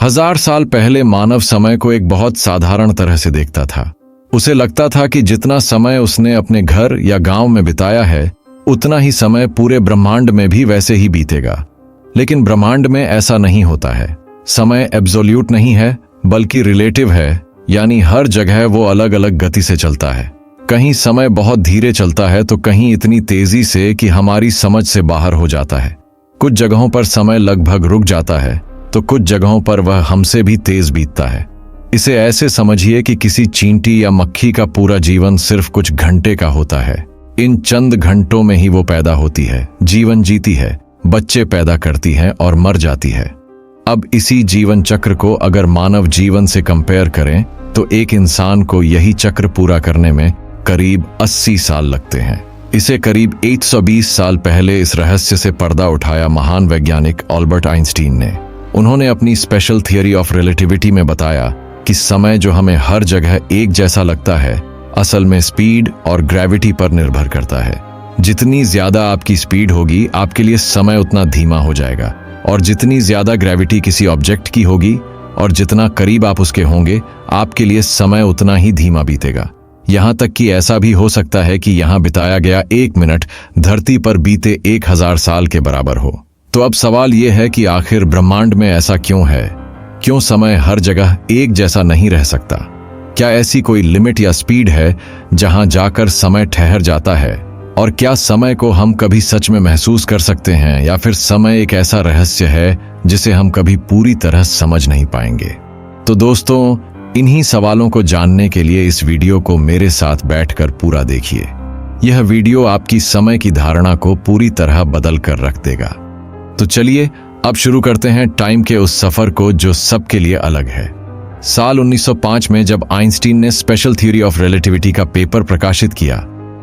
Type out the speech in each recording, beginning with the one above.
1000 साल पहले मानव समय को एक बहुत साधारण तरह से देखता था। उसे लगता था कि जितना समय उसने अपने घर या गांव में बिताया है, उतना ही समय पूरे ब्रह्मांड में भी वैसे ही बीतेगा। लेकिन ब्रह्मांड में ऐसा नहीं होता है। समय एब्सोल्यूट नहीं है, बल्कि रिलेटिव है, यानी हर जगह वो अलग अलग गति से चलता है। कहीं समय बहुत धीरे चलता है तो कहीं इतनी तेजी से कि हमारी समझ से बाहर हो जाता है। कुछ जगहों पर समय लगभग रुक जाता है तो कुछ जगहों पर वह हमसे भी तेज बीतता है। इसे ऐसे समझिए कि किसी चींटी या मक्खी का पूरा जीवन सिर्फ कुछ घंटे का होता है। इन चंद घंटों में ही वो पैदा होती है, जीवन जीती है, बच्चे पैदा करती है और मर जाती है। अब इसी जीवन चक्र को अगर मानव जीवन से कंपेयर करें तो एक इंसान को यही चक्र पूरा करने में करीब 80 साल लगते हैं। इसे करीब 120 साल पहले इस रहस्य से पर्दा उठाया महान वैज्ञानिक अल्बर्ट आइंस्टीन ने। उन्होंने अपनी स्पेशल थियरी ऑफ रिलेटिविटी में बताया कि समय जो हमें हर जगह एक जैसा लगता है, असल में स्पीड और ग्रेविटी पर निर्भर करता है। जितनी ज्यादा आपकी स्पीड होगी, आपके लिए समय उतना धीमा हो जाएगा, और जितनी ज्यादा ग्रेविटी किसी ऑब्जेक्ट की होगी और जितना करीब आप उसके होंगे, आपके लिए समय उतना ही धीमा बीतेगा। यहां तक कि ऐसा भी हो सकता है कि यहां बिताया गया 1 मिनट धरती पर बीते 1000 साल के बराबर हो। तो अब सवाल यह है कि आखिर ब्रह्मांड में ऐसा क्यों है? क्यों समय हर जगह एक जैसा नहीं रह सकता? क्या ऐसी कोई लिमिट या स्पीड है जहां जाकर समय ठहर जाता है? और क्या समय को हम कभी सच में महसूस कर सकते हैं, या फिर समय एक ऐसा रहस्य है जिसे हम कभी पूरी तरह समझ नहीं पाएंगे? तो दोस्तों, इन्हीं सवालों को जानने के लिए इस वीडियो को मेरे साथ बैठकर पूरा देखिए। यह वीडियो आपकी समय की धारणा को पूरी तरह बदल कर रख देगा। तो चलिए अब शुरू करते हैं टाइम के उस सफर को जो सबके लिए अलग है। साल 1905 में जब आइंस्टीन ने स्पेशल थ्योरी ऑफ रिलेटिविटी का पेपर प्रकाशित किया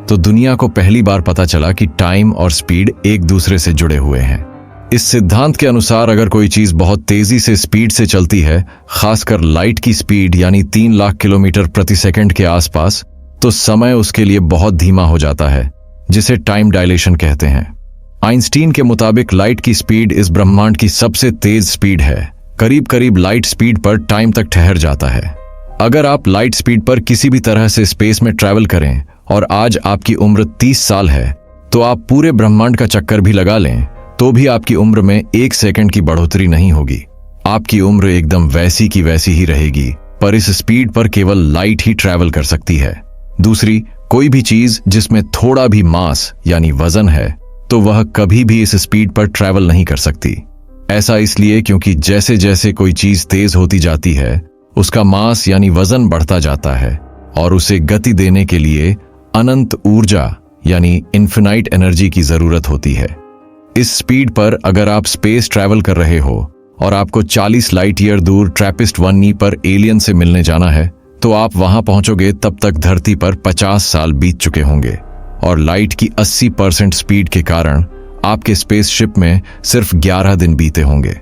तो दुनिया को पहली बार पता चला कि टाइम और स्पीड एक दूसरे से जुड़े हुए हैं। इस सिद्धांत के अनुसार अगर कोई चीज बहुत तेजी से स्पीड से चलती है, खासकर लाइट की स्पीड यानी 3 लाख किलोमीटर प्रति सेकंड के आसपास, तो समय उसके लिए बहुत धीमा हो जाता है, जिसे टाइम डायलेशन कहते हैं। आइंस्टीन के मुताबिक लाइट की स्पीड इस ब्रह्मांड की सबसे तेज स्पीड है। करीब करीब लाइट स्पीड पर टाइम तक ठहर जाता है। अगर आप लाइट स्पीड पर किसी भी तरह से स्पेस में ट्रैवल करें और आज आपकी उम्र 30 साल है, तो आप पूरे ब्रह्मांड का चक्कर भी लगा लें तो भी आपकी उम्र में 1 सेकंड की बढ़ोतरी नहीं होगी। आपकी उम्र एकदम वैसी की वैसी ही रहेगी, पर इस स्पीड पर केवल लाइट ही ट्रैवल कर सकती है। दूसरी कोई भी चीज जिसमें थोड़ा भी मास यानी वजन है, तो वह कभी भी इस स्पीड पर ट्रैवल नहीं कर सकती। ऐसा इसलिए क्योंकि जैसे जैसे कोई चीज तेज होती जाती है, उसका मास यानी वजन बढ़ता जाता है, और उसे गति देने के लिए अनंत ऊर्जा यानी इन्फिनाइट एनर्जी की जरूरत होती है। इस स्पीड पर अगर आप स्पेस ट्रैवल कर रहे हो और आपको 40 लाइट ईयर दूर ट्रैपिस्ट 1E पर एलियन से मिलने जाना है, तो आप वहां पहुंचोगे तब तक धरती पर 50 साल बीत चुके होंगे, और लाइट की 80% स्पीड के कारण आपके स्पेसशिप में सिर्फ 11 दिन बीते होंगे।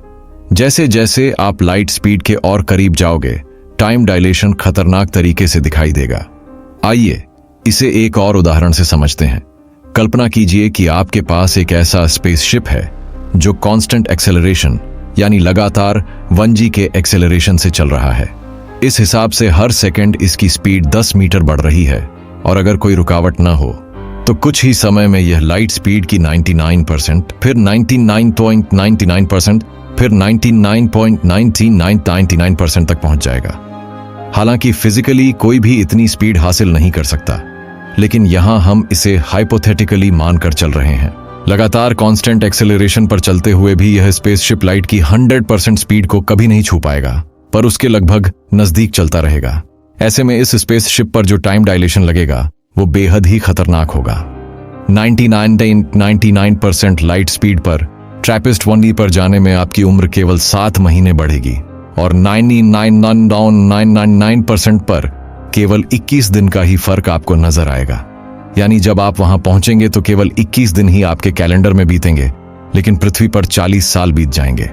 जैसे जैसे आप लाइट स्पीड के और करीब जाओगे, टाइम डायलेशन खतरनाक तरीके से दिखाई देगा। आइए इसे एक और उदाहरण से समझते हैं। कल्पना कीजिए कि आपके पास एक ऐसा स्पेसशिप है जो कांस्टेंट एक्सेलरेशन यानी लगातार 1G के एक्सेलरेशन से चल रहा है। इस हिसाब से हर सेकंड इसकी स्पीड 10 मीटर बढ़ रही है, और अगर कोई रुकावट ना हो तो कुछ ही समय में यह लाइट स्पीड की 99%, फिर 99.99%, फिर 99.9999% तक पहुंच जाएगा। हालांकि फिजिकली कोई भी इतनी स्पीड हासिल नहीं कर सकता, लेकिन यहां हम इसे हाइपोथेटिकली मानकर चल रहे हैं। लगातार कांस्टेंट एक्सेलरेशन पर चलते हुए भी यह स्पेसशिप लाइट की 100% स्पीड को कभी नहीं छू पाएगा, पर उसके लगभग नजदीक चलता रहेगा। ऐसे में इस स्पेसशिप पर जो टाइम डायलेशन लगेगा वो बेहद ही खतरनाक होगा। 99.99% लाइट स्पीड पर ट्रैपिस्ट 1E पर जाने में आपकी उम्र केवल 7 महीने बढ़ेगी, और 99.999% पर केवल 21 दिन का ही फर्क आपको नजर आएगा। यानी जब आप वहां पहुंचेंगे तो केवल 21 दिन ही आपके कैलेंडर में बीतेंगे, लेकिन पृथ्वी पर 40 साल बीत जाएंगे।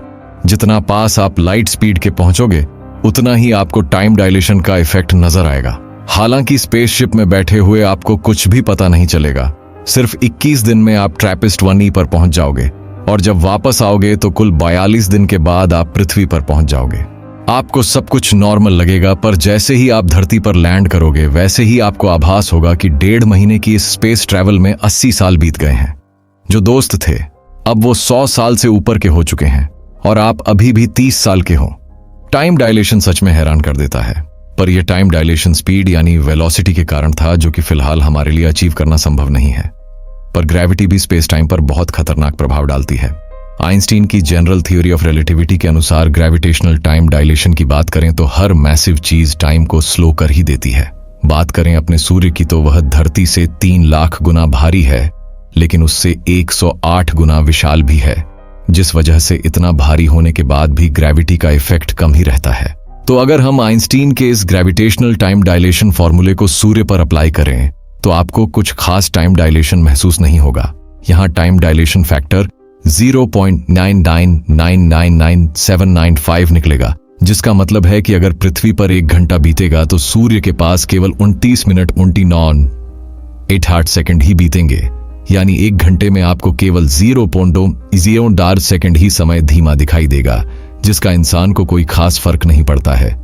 जितना पास आप लाइट स्पीड के पहुंचोगे, उतना ही आपको टाइम डायलेशन का इफेक्ट नजर आएगा। हालांकि स्पेसशिप में बैठे हुए आपको कुछ भी पता नहीं चलेगा। सिर्फ 21 दिन में आप ट्रैपिस्ट 1E पर पहुंच जाओगे, और जब वापस आओगे तो कुल 42 दिन के बाद आप पृथ्वी पर पहुंच जाओगे। आपको सब कुछ नॉर्मल लगेगा, पर जैसे ही आप धरती पर लैंड करोगे वैसे ही आपको आभास होगा कि 1.5 महीने की इस स्पेस ट्रैवल में 80 साल बीत गए हैं। जो दोस्त थे अब वो 100 साल से ऊपर के हो चुके हैं और आप अभी भी 30 साल के हो। टाइम डायलेशन सच में हैरान कर देता है, पर यह टाइम डायलेशन स्पीड यानी वेलोसिटी के कारण था, जो कि फिलहाल हमारे लिए अचीव करना संभव नहीं है। पर ग्रेविटी भी स्पेस टाइम पर बहुत खतरनाक प्रभाव डालती है। आइंस्टीन की जनरल थ्योरी ऑफ रिलेटिविटी के अनुसार ग्रेविटेशनल टाइम डायलेशन की बात करें तो हर मैसिव चीज टाइम को स्लो कर ही देती है। बात करें अपने सूर्य की तो वह धरती से 3 लाख गुना भारी है, लेकिन उससे 108 गुना विशाल भी है, जिस वजह से इतना भारी होने के बाद भी ग्रेविटी का इफेक्ट कम ही रहता है। तो अगर हम आइंस्टीन के इस ग्रेविटेशनल टाइम डायलेशन फॉर्मूले को सूर्य पर अप्लाई करें तो आपको कुछ खास टाइम डायलेशन महसूस नहीं होगा। यहाँ टाइम डायलेशन फैक्टर 0.9999795 निकलेगा, जिसका मतलब है कि अगर पृथ्वी पर 1 घंटा बीतेगा तो सूर्य के पास केवल 29 मिनट 29.88 सेकंड ही बीतेंगे। यानी 1 घंटे में आपको केवल 0.0 सेकंड ही समय धीमा दिखाई देगा, जिसका इंसान को कोई खास फर्क नहीं पड़ता है।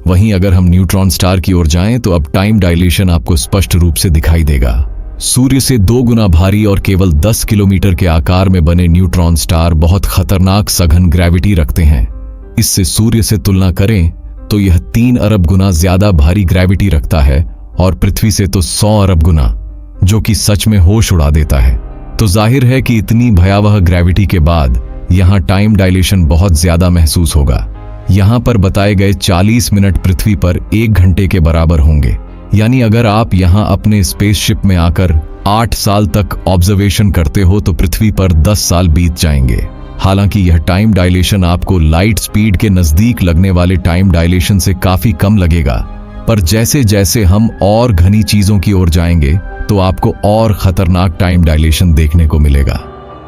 वहीं अगर हम न्यूट्रॉन स्टार की ओर जाएं तो अब टाइम डायलेशन आपको स्पष्ट रूप से दिखाई देगा। सूर्य से 2 गुना भारी और केवल 10 किलोमीटर के आकार में बने न्यूट्रॉन स्टार बहुत खतरनाक सघन ग्रेविटी रखते हैं। इससे सूर्य से तुलना करें तो यह 3 अरब गुना ज्यादा भारी ग्रेविटी रखता है और पृथ्वी से तो 100 अरब गुना, जो कि सच में होश उड़ा देता है। तो जाहिर है कि इतनी भयावह ग्रेविटी के बाद यहाँ टाइम डायलेशन बहुत ज्यादा महसूस होगा। यहाँ पर बताए गए 40 मिनट पृथ्वी पर 1 घंटे के बराबर होंगे। यानी अगर आप यहाँ अपने स्पेसशिप में आकर 8 साल तक ऑब्जर्वेशन करते हो तो पृथ्वी पर 10 साल बीत जाएंगे। हालांकि यह टाइम डायलेशन आपको लाइट स्पीड के नजदीक लगने वाले टाइम डायलेशन से काफी कम लगेगा, पर जैसे जैसे हम और घनी चीजों की ओर जाएंगे तो आपको और खतरनाक टाइम डायलेशन देखने को मिलेगा।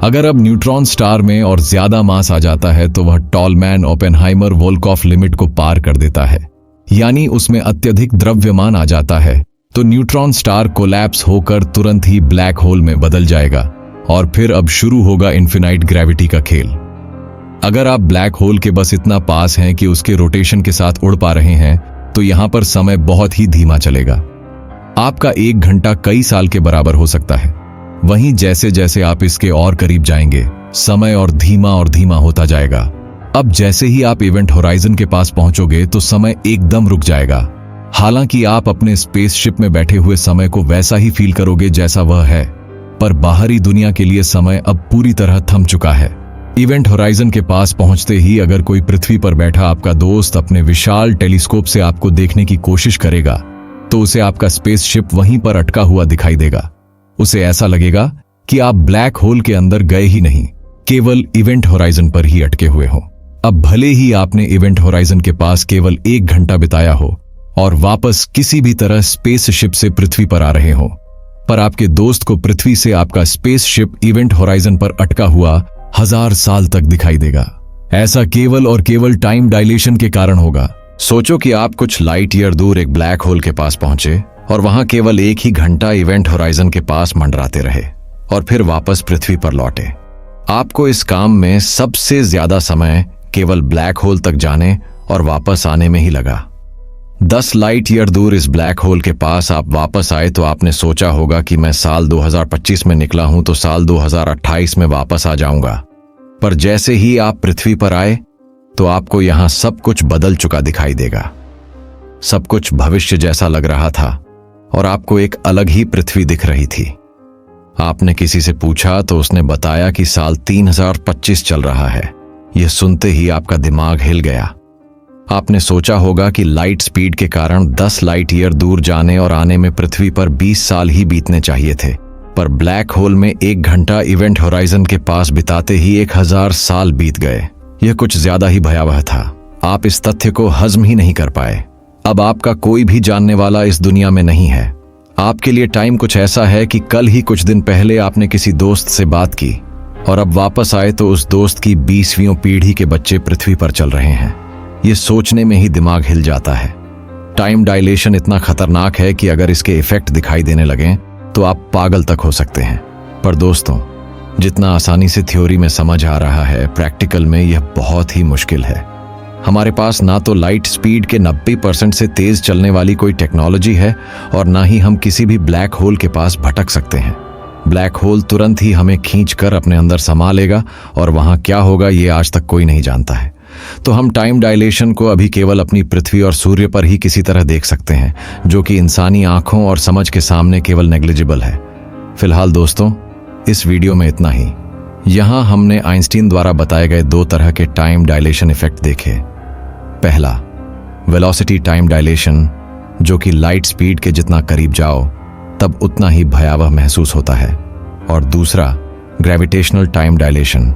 अगर अब न्यूट्रॉन स्टार में और ज्यादा मास आ जाता है तो वह टॉलमैन ओपेनहाइमर वोल्कॉफ लिमिट को पार कर देता है, यानी उसमें अत्यधिक द्रव्यमान आ जाता है। तो न्यूट्रॉन स्टार कोलैप्स होकर तुरंत ही ब्लैक होल में बदल जाएगा और फिर अब शुरू होगा इन्फिनाइट ग्रेविटी का खेल। अगर आप ब्लैक होल के बस इतना पास हैं कि उसके रोटेशन के साथ उड़ पा रहे हैं तो यहां पर समय बहुत ही धीमा चलेगा। आपका 1 घंटा कई साल के बराबर हो सकता है। वहीं जैसे जैसे आप इसके और करीब जाएंगे समय और धीमा होता जाएगा। अब जैसे ही आप इवेंट होराइजन के पास पहुंचोगे तो समय एकदम रुक जाएगा। हालांकि आप अपने स्पेसशिप में बैठे हुए समय को वैसा ही फील करोगे जैसा वह है, पर बाहरी दुनिया के लिए समय अब पूरी तरह थम चुका है। इवेंट होराइजन के पास पहुंचते ही अगर कोई पृथ्वी पर बैठा आपका दोस्त अपने विशाल टेलीस्कोप से आपको देखने की कोशिश करेगा तो उसे आपका स्पेसशिप वहीं पर अटका हुआ दिखाई देगा। उसे ऐसा लगेगा कि आप ब्लैक होल के अंदर गए ही नहीं, केवल इवेंट होराइजन पर ही अटके हुए हो। अब भले ही आपने इवेंट होराइजन के पास केवल 1 घंटा बिताया हो और वापस किसी भी तरह स्पेसशिप से पृथ्वी पर आ रहे हो, पर आपके दोस्त को पृथ्वी से आपका स्पेसशिप इवेंट होराइजन पर अटका हुआ 1000 साल तक दिखाई देगा। ऐसा केवल और केवल टाइम डायलेशन के कारण होगा। सोचो कि आप कुछ लाइट ईयर दूर एक ब्लैक होल के पास पहुंचे और वहां केवल 1 ही घंटा इवेंट होराइजन के पास मंडराते रहे और फिर वापस पृथ्वी पर लौटे। आपको इस काम में सबसे ज्यादा समय केवल ब्लैक होल तक जाने और वापस आने में ही लगा। 10 लाइट ईयर दूर इस ब्लैक होल के पास आप वापस आए तो आपने सोचा होगा कि मैं साल 2025 में निकला हूं तो साल 2028 में वापस आ जाऊंगा। पर जैसे ही आप पृथ्वी पर आए तो आपको यहां सब कुछ बदल चुका दिखाई देगा। सब कुछ भविष्य जैसा लग रहा था और आपको एक अलग ही पृथ्वी दिख रही थी। आपने किसी से पूछा तो उसने बताया कि साल 3025 चल रहा है। यह सुनते ही आपका दिमाग हिल गया। आपने सोचा होगा कि लाइट स्पीड के कारण 10 लाइट ईयर दूर जाने और आने में पृथ्वी पर 20 साल ही बीतने चाहिए थे, पर ब्लैक होल में 1 घंटा इवेंट होराइजन के पास बिताते ही 1000 साल बीत गए। यह कुछ ज्यादा ही भयावह था। आप इस तथ्य को हजम ही नहीं कर पाए। अब आपका कोई भी जानने वाला इस दुनिया में नहीं है। आपके लिए टाइम कुछ ऐसा है कि कल ही कुछ दिन पहले आपने किसी दोस्त से बात की और अब वापस आए तो उस दोस्त की 20वीं पीढ़ी के बच्चे पृथ्वी पर चल रहे हैं। ये सोचने में ही दिमाग हिल जाता है। टाइम डायलेशन इतना खतरनाक है कि अगर इसके इफेक्ट दिखाई देने लगें तो आप पागल तक हो सकते हैं। पर दोस्तों, जितना आसानी से थ्योरी में समझ आ रहा है, प्रैक्टिकल में यह बहुत ही मुश्किल है। हमारे पास ना तो लाइट स्पीड के 90% से तेज चलने वाली कोई टेक्नोलॉजी है और ना ही हम किसी भी ब्लैक होल के पास भटक सकते हैं। ब्लैक होल तुरंत ही हमें खींचकर अपने अंदर समा लेगा और वहां क्या होगा ये आज तक कोई नहीं जानता है। तो हम टाइम डायलेशन को अभी केवल अपनी पृथ्वी और सूर्य पर ही किसी तरह देख सकते हैं, जो कि इंसानी आंखों और समझ के सामने केवल नेग्लिजिबल है। फिलहाल दोस्तों, इस वीडियो में इतना ही। यहां हमने आइंस्टीन द्वारा बताए गए 2 तरह के टाइम डायलेशन इफेक्ट देखे। पहला, वेलोसिटी टाइम डायलेशन, जो कि लाइट स्पीड के जितना करीब जाओ तब उतना ही भयावह महसूस होता है। और दूसरा, ग्रेविटेशनल टाइम डायलेशन,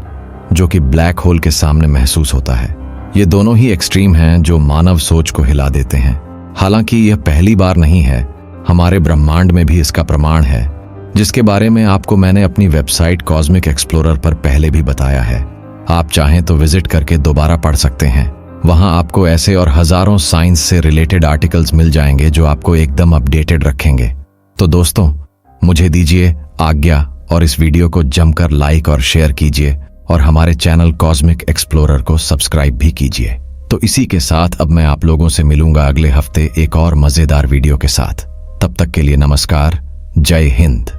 जो कि ब्लैक होल के सामने महसूस होता है। ये दोनों ही एक्सट्रीम हैं जो मानव सोच को हिला देते हैं। हालांकि यह पहली बार नहीं है, हमारे ब्रह्मांड में भी इसका प्रमाण है, जिसके बारे में आपको मैंने अपनी वेबसाइट कॉस्मिक एक्सप्लोरर पर पहले भी बताया है। आप चाहें तो विजिट करके दोबारा पढ़ सकते हैं। वहां आपको ऐसे और हजारों साइंस से रिलेटेड आर्टिकल्स मिल जाएंगे जो आपको एकदम अपडेटेड रखेंगे। तो दोस्तों, मुझे दीजिए आज्ञा और इस वीडियो को जमकर लाइक और शेयर कीजिए और हमारे चैनल कॉस्मिक एक्सप्लोरर को सब्सक्राइब भी कीजिए। तो इसी के साथ अब मैं आप लोगों से मिलूंगा अगले हफ्ते एक और मजेदार वीडियो के साथ। तब तक के लिए नमस्कार, जय हिंद।